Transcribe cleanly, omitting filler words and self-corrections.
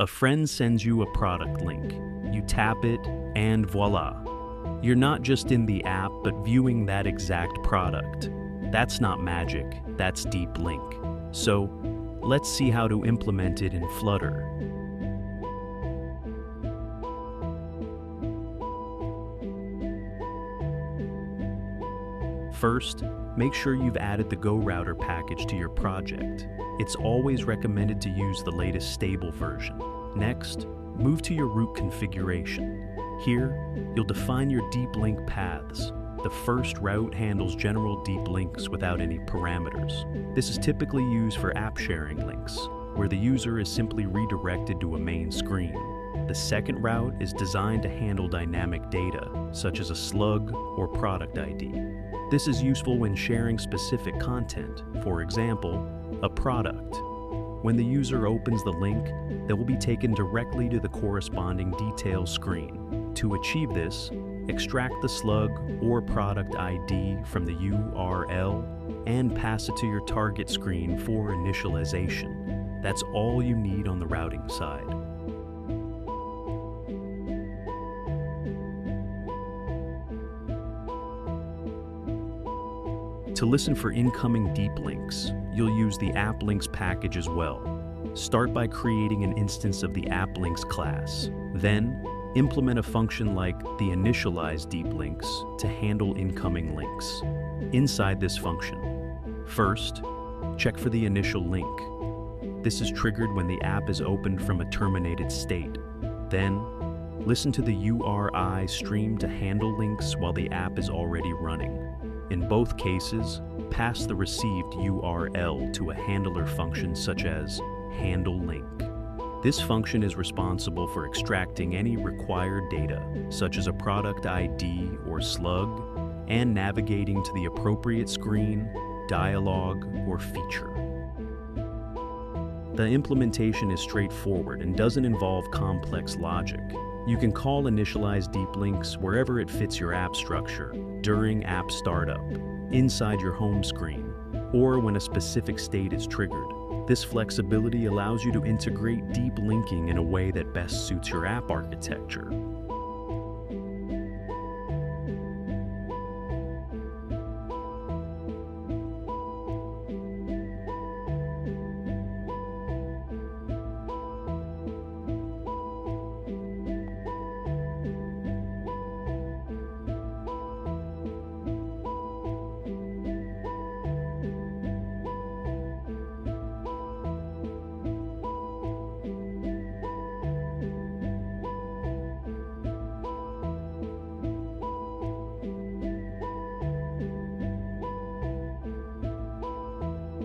A friend sends you a product link. You tap it, and voila. You're not just in the app, but viewing that exact product. That's not magic, that's deep link. So, let's see how to implement it in Flutter. First, make sure you've added the GoRouter package to your project. It's always recommended to use the latest stable version. Next, move to your route configuration. Here, you'll define your deep link paths. The first route handles general deep links without any parameters. This is typically used for app sharing links, where the user is simply redirected to a main screen. The second route is designed to handle dynamic data, such as a slug or product ID. This is useful when sharing specific content, for example, a product. When the user opens the link, they will be taken directly to the corresponding details screen. To achieve this, extract the slug or product ID from the URL and pass it to your target screen for initialization. That's all you need on the routing side. To listen for incoming deep links, you'll use the AppLinks package as well. Start by creating an instance of the AppLinks class. Then, implement a function like the initialize deep links to handle incoming links. Inside this function, first, check for the initial link. This is triggered when the app is opened from a terminated state. Then, listen to the URI stream to handle links while the app is already running. In both cases, pass the received URL to a handler function such as handle link. This function is responsible for extracting any required data, such as a product ID or slug, and navigating to the appropriate screen, dialog, or feature. The implementation is straightforward and doesn't involve complex logic. You can call initialize deep links wherever it fits your app structure, during app startup, inside your home screen, or when a specific state is triggered. This flexibility allows you to integrate deep linking in a way that best suits your app architecture.